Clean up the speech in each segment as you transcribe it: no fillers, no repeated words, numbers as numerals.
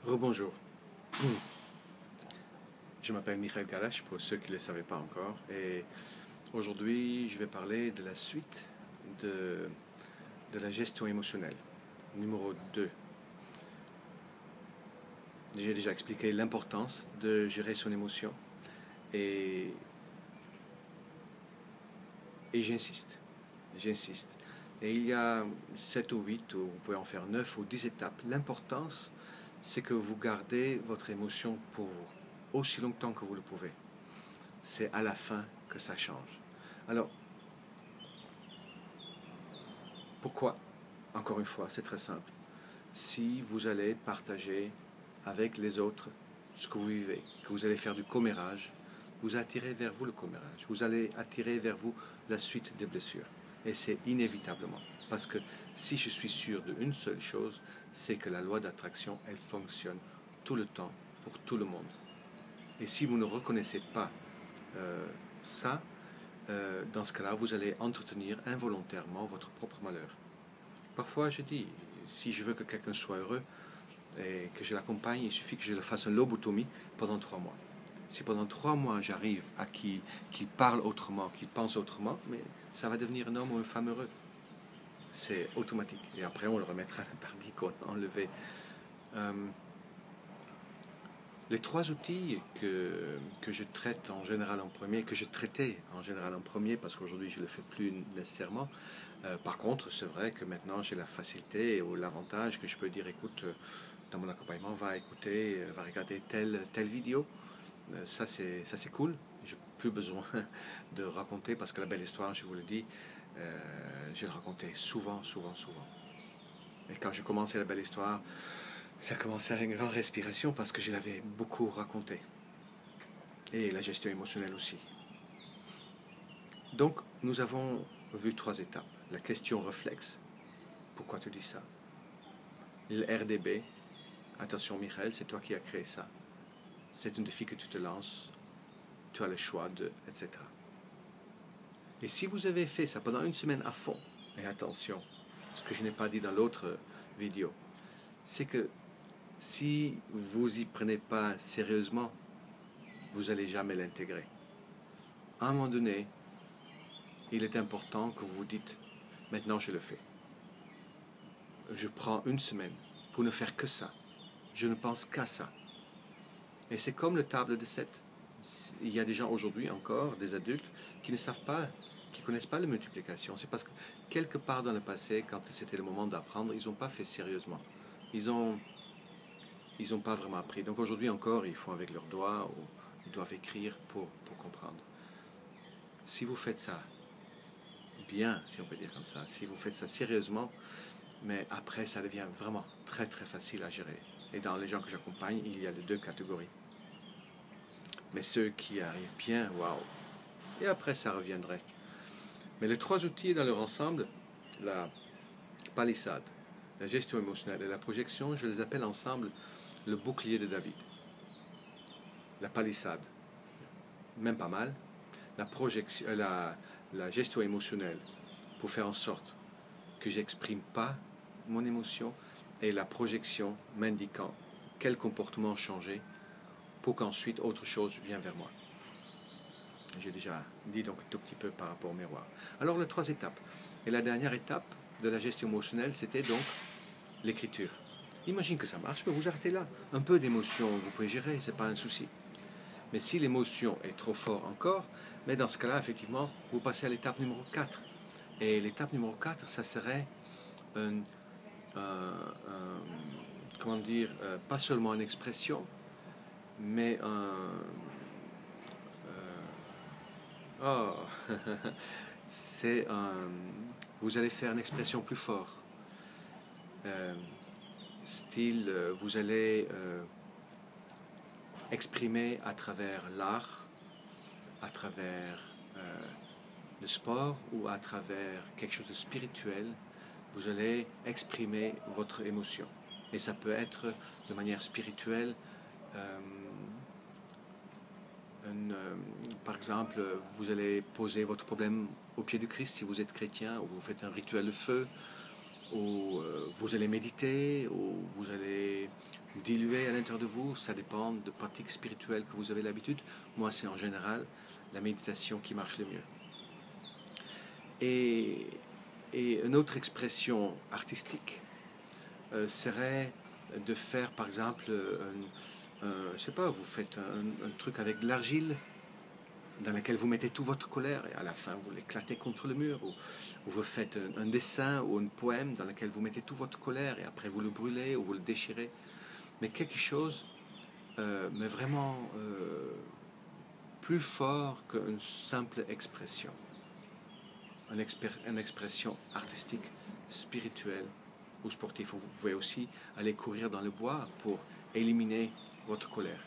Rebonjour. Je m'appelle Michael Galache pour ceux qui ne le savaient pas encore et aujourd'hui je vais parler de la suite de, de la gestion émotionnelle. Numéro 2. J'ai déjà expliqué l'importance de gérer son émotion et, et j'insiste. Et il y a 7 ou 8, ou vous pouvez en faire 9 ou 10 étapes. L'importance, c'est que vous gardez votre émotion pour vous, aussi longtemps que vous le pouvez. C'est à la fin que ça change. Alors, pourquoi? Encore une fois, c'est très simple. Si vous allez partager avec les autres ce que vous vivez, que vous allez faire du commérage, vous attirez vers vous le commérage. Vous allez attirer vers vous la suite des blessures. Et c'est inévitablement. Parce que si je suis sûr d'une seule chose, c'est que la loi d'attraction, elle fonctionne tout le temps, pour tout le monde. Et si vous ne reconnaissez pas ça, dans ce cas-là, vous allez entretenir involontairement votre propre malheur. Parfois, je dis, si je veux que quelqu'un soit heureux et que je l'accompagne, il suffit que je le fasse une lobotomie pendant 3 mois. Si pendant 3 mois, j'arrive à qu'il parle autrement, qu'il pense autrement, mais ça va devenir un homme ou une femme heureux. C'est automatique. Et après, on le remettra à la partie qu'on a enlevée. Les 3 outils que je traite en général en premier, que je traitais en général en premier, parce qu'aujourd'hui je ne le fais plus nécessairement. Par contre, c'est vrai que maintenant j'ai la facilité ou l'avantage que je peux dire, écoute, dans mon accompagnement, va regarder telle vidéo. Ça c'est cool. Je n'ai plus besoin de raconter, parce que la belle histoire, je vous le dis, je le racontais souvent. Et quand j'ai commencé la belle histoire, ça a commencé à une grande respiration parce que je l'avais beaucoup raconté. Et la gestion émotionnelle aussi. Donc, nous avons vu 3 étapes. La question réflexe. Pourquoi tu dis ça? Le RDB. Attention Michael, c'est toi qui as créé ça. C'est un défi que tu te lances. Tu as le choix de, etc. Et si vous avez fait ça pendant une semaine à fond, et attention, ce que je n'ai pas dit dans l'autre vidéo, c'est que si vous y prenez pas sérieusement, vous n'allez jamais l'intégrer. À un moment donné, il est important que vous vous dites, maintenant je le fais. Je prends une semaine pour ne faire que ça. Je ne pense qu'à ça. Et c'est comme le table de 7. Il y a des gens aujourd'hui encore, des adultes, qui ne savent pas, qui ne connaissent pas la multiplication. C'est parce que quelque part dans le passé, quand c'était le moment d'apprendre, ils n'ont pas fait sérieusement. Ils n'ont pas vraiment appris. Donc aujourd'hui encore, ils font avec leurs doigts ou ils doivent écrire pour comprendre. Si vous faites ça bien, si on peut dire comme ça, si vous faites ça sérieusement, mais après ça devient vraiment très facile à gérer. Et dans les gens que j'accompagne, il y a les 2 catégories. Mais ceux qui arrivent bien, waouh. Et après ça reviendrait. Mais les 3 outils dans leur ensemble, la palissade, la gestion émotionnelle et la projection, je les appelle ensemble le bouclier de David. La palissade, même pas mal. La projection, la gestion émotionnelle, pour faire en sorte que j'exprime pas mon émotion, et la projection m'indiquant quel comportement changer pour qu'ensuite autre chose vienne vers moi. J'ai déjà dit donc un tout petit peu par rapport au miroir. Alors les 3 étapes. Et la dernière étape de la gestion émotionnelle, c'était donc l'écriture. Imagine que ça marche, mais vous arrêtez là. Un peu d'émotion, vous pouvez gérer, c'est pas un souci. Mais si l'émotion est trop forte encore, mais dans ce cas-là, effectivement, vous passez à l'étape numéro 4. Et l'étape numéro 4, ça serait comment dire, pas seulement une expression, mais oh, c'est vous allez faire une expression plus forte. Style, vous allez exprimer à travers l'art, à travers le sport ou à travers quelque chose de spirituel, vous allez exprimer votre émotion. Et ça peut être de manière spirituelle. Par exemple, vous allez poser votre problème au pied du Christ si vous êtes chrétien, ou vous faites un rituel de feu, ou vous allez méditer, ou vous allez dilué à l'intérieur de vous, ça dépend de pratiques spirituelles que vous avez l'habitude. Moi, c'est en général la méditation qui marche le mieux. Et une autre expression artistique serait de faire, par exemple, je sais pas, vous faites un truc avec de l'argile dans laquelle vous mettez toute votre colère et à la fin vous l'éclatez contre le mur, ou vous faites un dessin ou un poème dans lequel vous mettez toute votre colère et après vous le brûlez ou vous le déchirez. Mais quelque chose, mais vraiment plus fort qu'une simple expression. Une expression artistique, spirituelle ou sportive. Vous pouvez aussi aller courir dans le bois pour éliminer votre colère.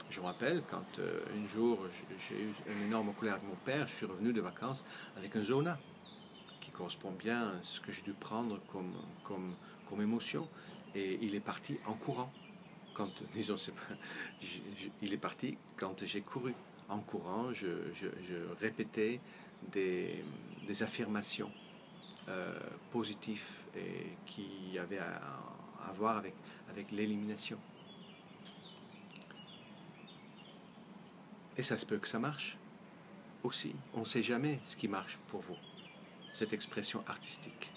Je me rappelle quand un jour j'ai eu une énorme colère avec mon père, je suis revenu de vacances avec un zona qui correspond bien à ce que j'ai dû prendre comme émotion, et il est parti en courant. Quand, disons, il est parti quand j'ai couru. En courant, je répétais des affirmations positives et qui avaient à voir avec l'élimination. Et ça se peut que ça marche aussi. On ne sait jamais ce qui marche pour vous, cette expression artistique.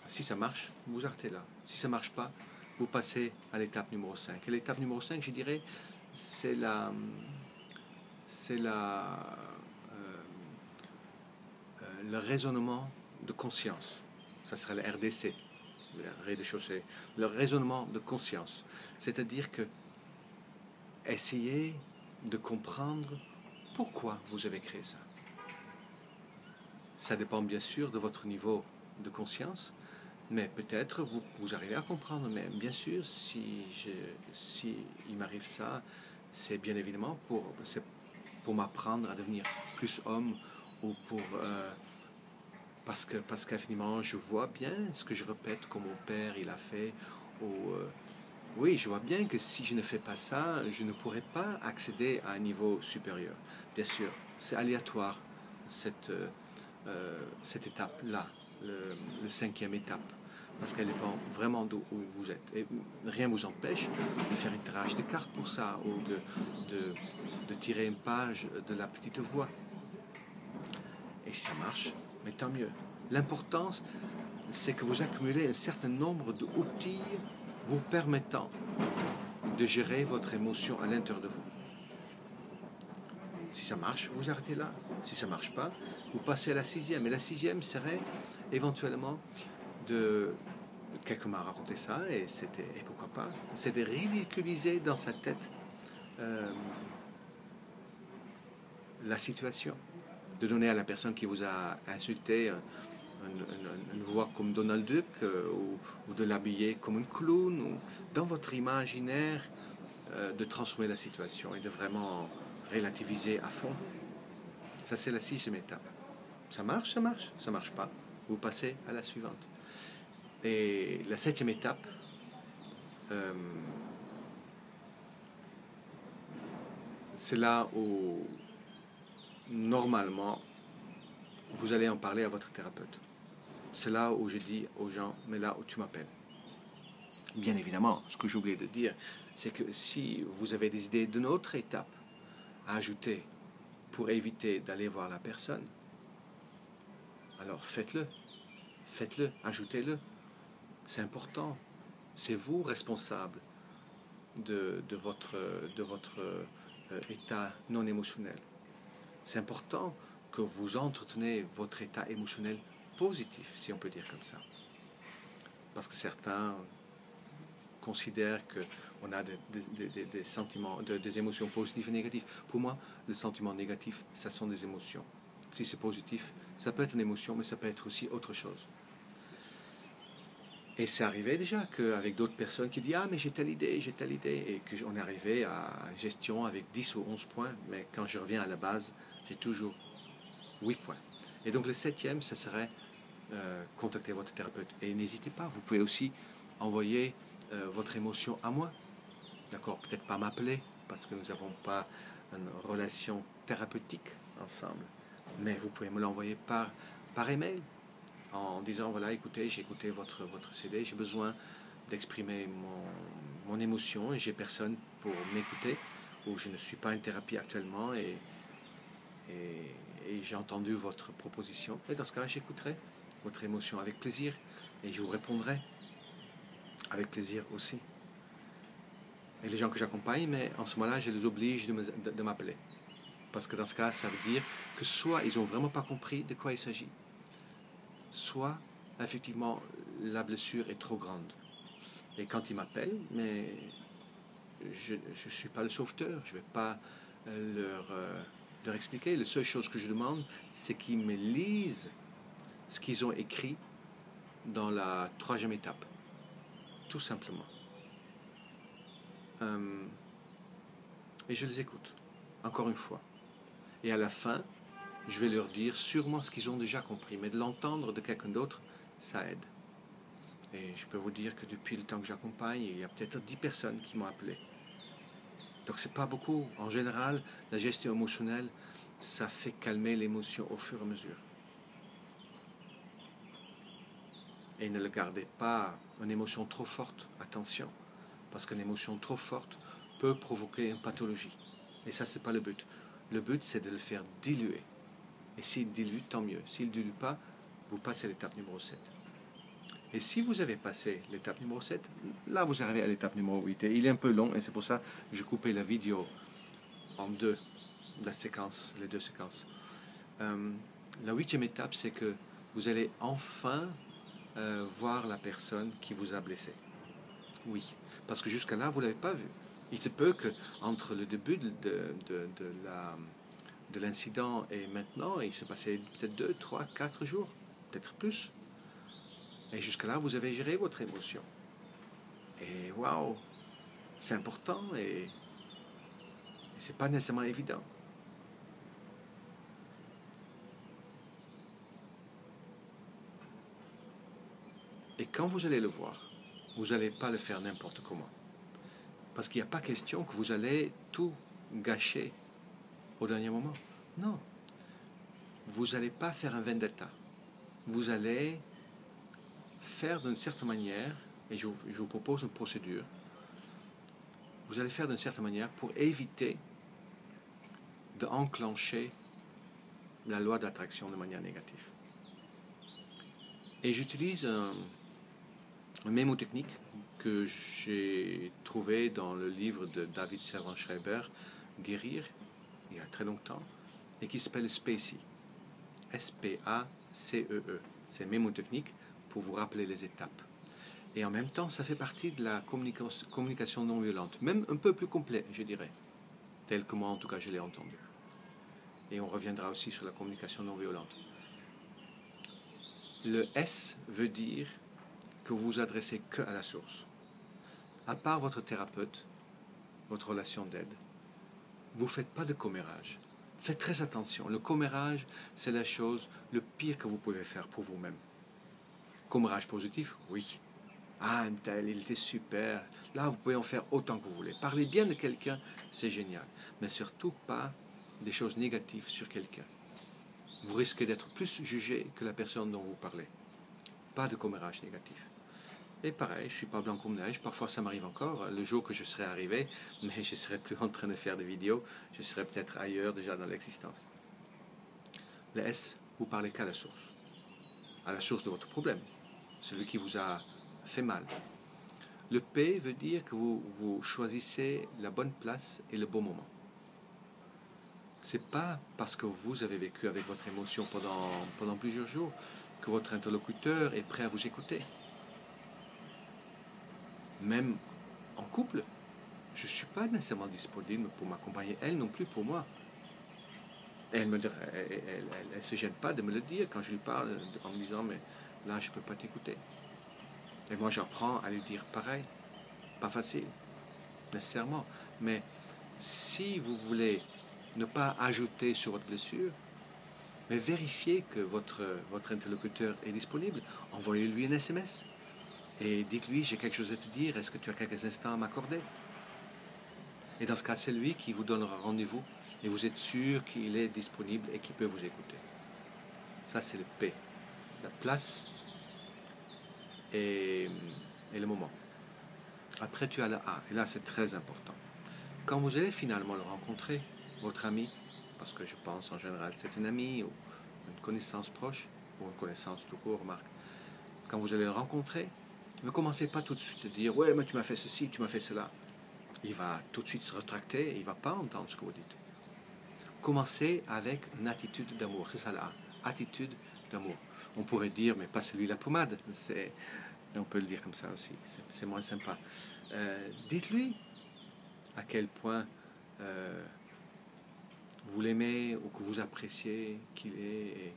Si ça marche, vous arrêtez là. Si ça ne marche pas, vous passez à l'étape numéro 5. Et l'étape numéro 5, je dirais, c'est le raisonnement de conscience. Ça serait le RDC, le rez-de-chaussée. Le raisonnement de conscience. C'est-à-dire que essayez de comprendre pourquoi vous avez créé ça. Ça dépend bien sûr de votre niveau de conscience, mais peut-être vous arrivez à comprendre. Mais bien sûr, si il m'arrive ça, c'est bien évidemment pour m'apprendre à devenir plus homme, ou parce qu'infiniment je vois bien ce que je répète comme mon père il a fait, ou oui, je vois bien que si je ne fais pas ça, je ne pourrai pas accéder à un niveau supérieur. Bien sûr, c'est aléatoire, cette étape-là, le 5e étape, parce qu'elle dépend vraiment d'où vous êtes. Et rien ne vous empêche de faire un tirage de cartes pour ça, ou de tirer une page de la petite voix. Et si ça marche, mais tant mieux. L'important, c'est que vous accumulez un certain nombre d'outils vous permettant de gérer votre émotion à l'intérieur de vous. Si ça marche, vous arrêtez là. Si ça ne marche pas, vous passez à la 6e. Et la 6e serait éventuellement quelqu'un m'a raconté ça, et pourquoi pas, c'est de ridiculiser dans sa tête la situation. De donner à la personne qui vous a insulté une voix comme Donald Duck, ou de l'habiller comme une clown, ou dans votre imaginaire de transformer la situation et de vraiment relativiser à fond. Ça, c'est la 6e étape. Ça marche, ça marche. Ça marche pas, vous passez à la suivante. Et la 7e étape, c'est là où normalement vous allez en parler à votre thérapeute. C'est là où je dis aux gens, mais là où tu m'appelles. Bien évidemment, ce que j'ai oublié de dire, c'est que si vous avez des idées d'une autre étape à ajouter pour éviter d'aller voir la personne, alors faites-le, ajoutez-le. C'est important. C'est vous responsable de votre état non émotionnel. C'est important que vous entretenez votre état émotionnel positif, si on peut dire comme ça. Parce que certains considèrent qu'on a des sentiments, des émotions positives et négatives. Pour moi, le sentiment négatif, ça sont des émotions. Si c'est positif, ça peut être une émotion, mais ça peut être aussi autre chose. Et c'est arrivé déjà qu'avec d'autres personnes qui disent « Ah, mais j'ai telle idée », et qu'on est arrivé à une gestion avec 10 ou 11 points, mais quand je reviens à la base, j'ai toujours 8 points. Et donc le 7e, ça serait contacter votre thérapeute. Et n'hésitez pas, vous pouvez aussi envoyer votre émotion à moi. D'accord, peut-être pas m'appeler, parce que nous n'avons pas une relation thérapeutique ensemble, mais vous pouvez me l'envoyer par email, en disant voilà, écoutez, j'ai écouté votre CD, j'ai besoin d'exprimer mon émotion et j'ai personne pour m'écouter, ou je ne suis pas en thérapie actuellement et j'ai entendu votre proposition. Et dans ce cas, j'écouterai votre émotion avec plaisir et je vous répondrai avec plaisir aussi. Et les gens que j'accompagne, mais en ce moment-là, je les oblige de m'appeler. Parce que dans ce cas, ça veut dire que soit ils n'ont vraiment pas compris de quoi il s'agit, soit effectivement la blessure est trop grande. Et quand ils m'appellent, mais je ne suis pas le sauveteur, je ne vais pas leur expliquer. La seule chose que je demande, c'est qu'ils me lisent ce qu'ils ont écrit dans la 3e étape. Tout simplement. Et je les écoute, encore une fois. Et à la fin, je vais leur dire sûrement ce qu'ils ont déjà compris, mais de l'entendre de quelqu'un d'autre, ça aide. Et je peux vous dire que depuis le temps que j'accompagne, il y a peut-être 10 personnes qui m'ont appelé. Donc c'est pas beaucoup. En général, la gestion émotionnelle, ça fait calmer l'émotion au fur et à mesure. Et ne le gardez pas une émotion trop forte, attention, parce qu'une émotion trop forte peut provoquer une pathologie. Et ça, c'est pas le but. Le but, c'est de le faire diluer. Et s'il dilue, tant mieux. S'il ne dilue pas, vous passez à l'étape numéro 7. Et si vous avez passé l'étape numéro 7, là vous arrivez à l'étape numéro 8. Et il est un peu long, et c'est pour ça que j'ai coupé la vidéo en deux, la séquence, les 2 séquences. La 8e étape, c'est que vous allez enfin voir la personne qui vous a blessé. Oui, parce que jusqu'à là, vous ne l'avez pas vu. Il se peut qu'entre le début de l'incident et maintenant, il s'est passé peut-être 2, 3, 4 jours, peut-être plus. Et jusqu'à là, vous avez géré votre émotion. Et waouh, c'est important et c'est pas nécessairement évident. Et quand vous allez le voir, vous n'allez pas le faire n'importe comment. Parce qu'il n'y a pas question que vous allez tout gâcher au dernier moment. Non. Vous n'allez pas faire un vendetta. Vous allez faire d'une certaine manière, et je vous propose une procédure, vous allez faire d'une certaine manière pour éviter d'enclencher la loi d'attraction de manière négative. Et j'utilise un mémotechnique que j'ai trouvé dans le livre de David Servan-Schreiber, Guérir, il y a très longtemps, et qui s'appelle SPACEE. S-P-A-C-E-E. C'est une mémotechnique pour vous rappeler les étapes. Et en même temps, ça fait partie de la communication non violente, même un peu plus complet, je dirais, tel que moi, en tout cas, je l'ai entendu. Et on reviendra aussi sur la communication non violente. Le S veut dire que vous vous adressez que à la source. À part votre thérapeute, votre relation d'aide, vous ne faites pas de commérage. Faites très attention. Le commérage, c'est la chose le pire que vous pouvez faire pour vous-même. Commérage positif, oui. Ah, un tel, il était super. Là, vous pouvez en faire autant que vous voulez. Parler bien de quelqu'un, c'est génial. Mais surtout pas des choses négatives sur quelqu'un. Vous risquez d'être plus jugé que la personne dont vous parlez. Pas de commérage négatif. Et pareil, je ne suis pas blanc comme neige, parfois ça m'arrive encore. Le jour que je serai arrivé, mais je ne serai plus en train de faire des vidéos, je serai peut-être ailleurs déjà dans l'existence. Le S, vous parlez qu'à la source de votre problème, celui qui vous a fait mal. Le P veut dire que vous choisissez la bonne place et le bon moment. Ce n'est pas parce que vous avez vécu avec votre émotion pendant plusieurs jours que votre interlocuteur est prêt à vous écouter. Même en couple, je ne suis pas nécessairement disponible pour m'accompagner, elle non plus pour moi. Elle ne se gêne pas de me le dire quand je lui parle en me disant mais là je ne peux pas t'écouter. Et moi j'apprends à lui dire pareil, pas facile, nécessairement. Mais si vous voulez ne pas ajouter sur votre blessure, mais vérifiez que votre interlocuteur est disponible, envoyez-lui un SMS. Et dites-lui, j'ai quelque chose à te dire, est-ce que tu as quelques instants à m'accorder? Et dans ce cas, c'est lui qui vous donnera rendez-vous et vous êtes sûr qu'il est disponible et qu'il peut vous écouter. Ça, c'est le P. La place et le moment. Après, tu as le A, et là, c'est très important. Quand vous allez finalement le rencontrer, votre ami, parce que je pense en général c'est un ami ou une connaissance proche, ou une connaissance tout court, remarque, quand vous allez le rencontrer, ne commencez pas tout de suite à dire ouais, mais tu m'as fait ceci, tu m'as fait cela. Il va tout de suite se rétracter et il ne va pas entendre ce que vous dites. Commencez avec une attitude d'amour, c'est ça là, attitude d'amour. On pourrait dire, mais passez-lui la pommade, on peut le dire comme ça aussi, c'est moins sympa. Dites-lui à quel point vous l'aimez ou que vous appréciez qu'il est.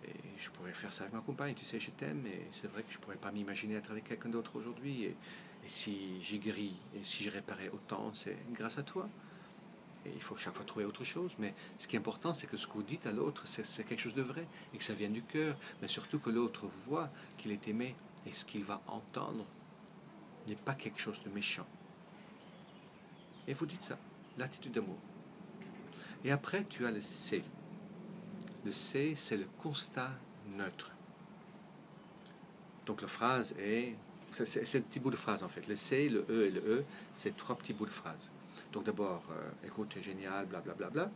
Et je pourrais faire ça avec ma compagne, tu sais, je t'aime, et c'est vrai que je ne pourrais pas m'imaginer être avec quelqu'un d'autre aujourd'hui. Et si j'ai guéri, et si j'ai réparé autant, c'est grâce à toi. Et il faut chaque fois trouver autre chose. Mais ce qui est important, c'est que ce que vous dites à l'autre, c'est quelque chose de vrai, et que ça vient du cœur. Mais surtout que l'autre voit qu'il est aimé, et ce qu'il va entendre n'est pas quelque chose de méchant. Et vous dites ça, l'attitude d'amour. Et après, tu as le C. Le C, c'est le constat neutre. Donc la phrase est... C'est un petit bout de phrase en fait. Le C, le E et le E, c'est trois petits bouts de phrase. Donc d'abord, écoute, c'est génial, blablabla. Bla, bla, bla.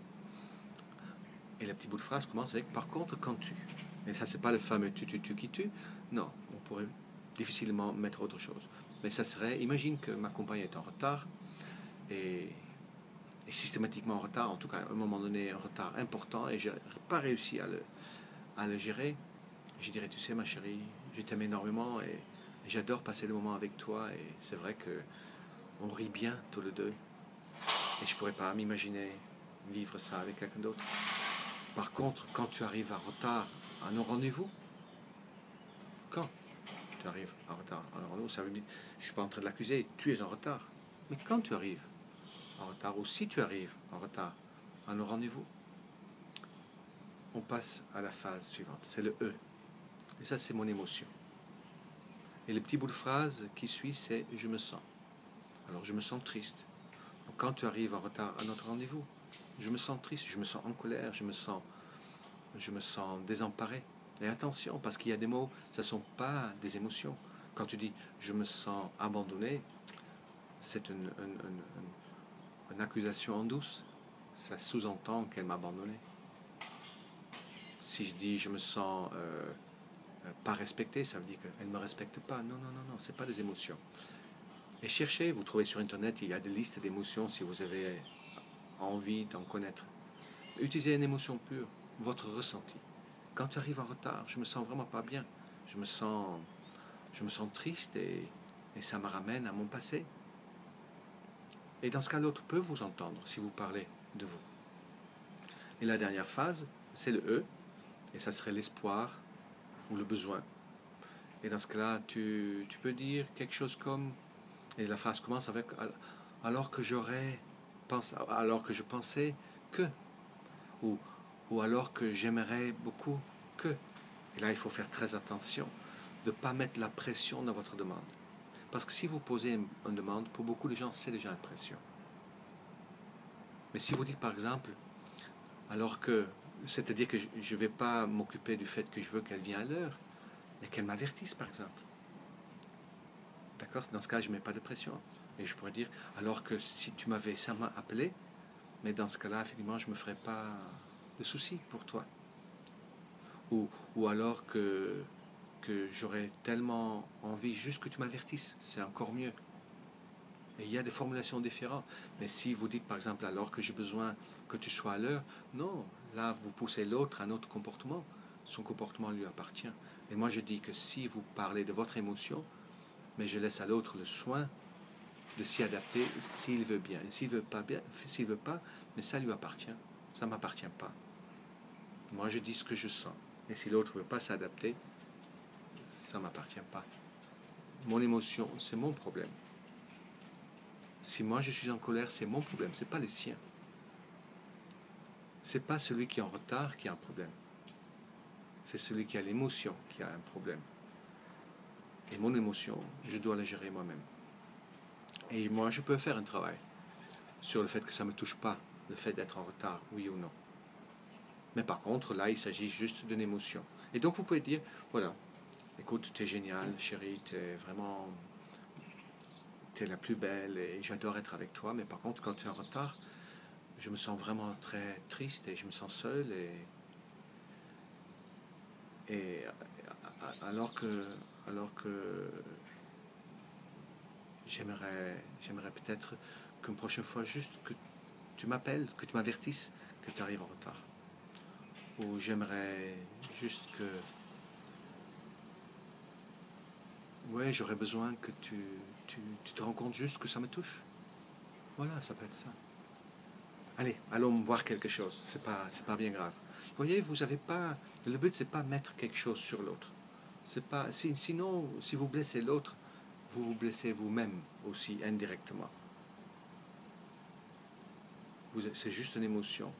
Et le petit bout de phrase commence avec par contre, quand tu. Et ça, c'est pas le fameux tu, qui tu. Non, on pourrait difficilement mettre autre chose. Mais ça serait, imagine que ma compagne est en retard et systématiquement en retard, en tout cas à un moment donné, un retard important et je n'ai pas réussi à le gérer. Je dirais, tu sais ma chérie, je t'aime énormément et j'adore passer le moment avec toi et c'est vrai que on rit bien tous les deux et je ne pourrais pas m'imaginer vivre ça avec quelqu'un d'autre. Par contre, quand tu arrives en retard à nos rendez-vous, quand tu arrives en retard à nos rendez-vous, ça veut dire, je ne suis pas en train de l'accuser, tu es en retard. Mais quand tu arrives en retard ou si tu arrives en retard à nos rendez-vous, on passe à la phase suivante, c'est le E. Et ça, c'est mon émotion. Et le petit bout de phrase qui suit, c'est je me sens. Alors, je me sens triste. Donc, quand tu arrives en retard à notre rendez-vous, je me sens triste, je me sens en colère, je me sens désemparé. Et attention, parce qu'il y a des mots, ça ne sont pas des émotions. Quand tu dis je me sens abandonné, c'est une accusation en douce. Ça sous-entend qu'elle m'a abandonné. Si je dis je me sens pas respecté, ça veut dire qu'elle ne me respecte pas. Non, non, non, non, ce n'est pas des émotions. Et cherchez, vous trouvez sur Internet, il y a des listes d'émotions si vous avez envie d'en connaître. Utilisez une émotion pure, votre ressenti. Quand tu arrives en retard, je me sens vraiment pas bien. Je me sens triste et ça me ramène à mon passé. Et dans ce cas, l'autre peut vous entendre si vous parlez de vous. Et la dernière phase, c'est le E, et ça serait l'espoir ou le besoin. Et dans ce cas-là, tu peux dire quelque chose comme, et la phrase commence avec alors que je pensais que, ou alors que j'aimerais beaucoup que. Et là, il faut faire très attention de ne pas mettre la pression dans votre demande. Parce que si vous posez une demande, pour beaucoup de gens, c'est déjà une pression. Mais si vous dites par exemple, alors que, c'est-à-dire que je ne vais pas m'occuper du fait que je veux qu'elle vienne à l'heure, mais qu'elle m'avertisse par exemple. D'accord? Dans ce cas, je ne mets pas de pression. Et je pourrais dire, alors que si tu m'avais seulement appelé, mais dans ce cas-là, effectivement, je ne me ferais pas de soucis pour toi. Ou alors que j'aurais tellement envie juste que tu m'avertisses, c'est encore mieux. Et il y a des formulations différentes. Mais si vous dites par exemple alors que j'ai besoin que tu sois à l'heure, non, là vous poussez l'autre à un autre comportement. Son comportement lui appartient. Et moi je dis que si vous parlez de votre émotion, mais je laisse à l'autre le soin de s'y adapter s'il veut bien. Et s'il veut pas bien, s'il veut pas, mais ça lui appartient. Ça ne m'appartient pas. Moi je dis ce que je sens. Et si l'autre ne veut pas s'adapter, ça ne m'appartient pas. Mon émotion, c'est mon problème. Si moi je suis en colère, c'est mon problème, ce n'est pas le sien. Ce n'est pas celui qui est en retard qui a un problème. C'est celui qui a l'émotion qui a un problème. Et mon émotion, je dois la gérer moi-même. Et moi, je peux faire un travail sur le fait que ça ne me touche pas, le fait d'être en retard, oui ou non. Mais par contre, là, il s'agit juste d'une émotion. Et donc, vous pouvez dire, voilà, écoute, t'es génial, chérie, t'es vraiment tu es la plus belle et j'adore être avec toi, mais par contre, quand tu es en retard, je me sens vraiment très triste et je me sens seul et alors que j'aimerais peut-être qu'une prochaine fois, juste que tu m'appelles, que tu m'avertisses que tu arrives en retard. Ou j'aimerais juste que, ouais, j'aurais besoin que tu te rends compte juste que ça me touche. Voilà, ça peut être ça. Allez, allons boire quelque chose. C'est pas bien grave. Vous voyez, vous avez pas. Le but, c'est pas mettre quelque chose sur l'autre. C'est pas. Sinon, si vous blessez l'autre, vous vous blessez vous-même aussi indirectement. C'est juste une émotion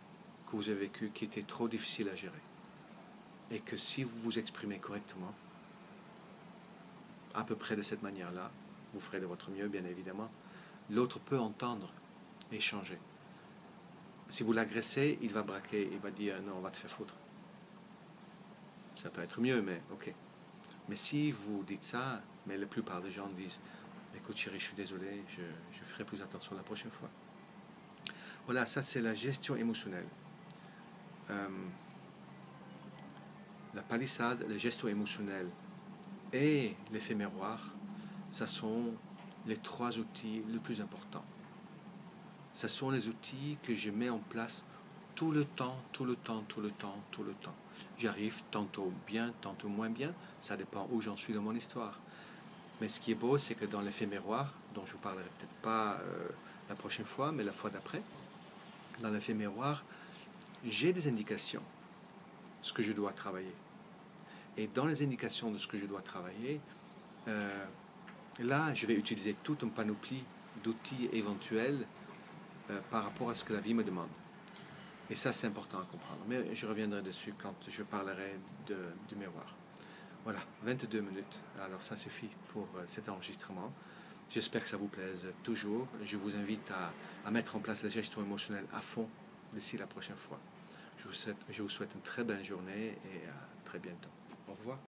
que vous avez vécue qui était trop difficile à gérer. Et que si vous vous exprimez correctement, à peu près de cette manière-là, vous ferez de votre mieux, bien évidemment, l'autre peut entendre et changer. Si vous l'agressez, il va braquer, il va dire non, on va te faire foutre. Ça peut être mieux, mais ok. Mais si vous dites ça, mais la plupart des gens disent écoute chérie, je suis désolé, je ferai plus attention la prochaine fois. Voilà, ça c'est la gestion émotionnelle. Euh, la palissade, la gestion émotionnelle et l'effet miroir, ça sont les trois outils les plus importants. Ce sont les outils que je mets en place tout le temps, tout le temps, tout le temps, tout le temps. J'arrive tantôt bien, tantôt moins bien, ça dépend où j'en suis dans mon histoire. Mais ce qui est beau, c'est que dans l'effet miroir, dont je vous parlerai peut-être pas la prochaine fois, mais la fois d'après, dans l'effet miroir, j'ai des indications de ce que je dois travailler. Et dans les indications de ce que je dois travailler, là, je vais utiliser toute une panoplie d'outils éventuels par rapport à ce que la vie me demande. Et ça, c'est important à comprendre. Mais je reviendrai dessus quand je parlerai du miroir. Voilà, 22 minutes. Alors ça suffit pour cet enregistrement. J'espère que ça vous plaise toujours. Je vous invite à mettre en place la gestion émotionnelle à fond d'ici la prochaine fois. Je vous souhaite une très belle journée et à très bientôt. Au revoir.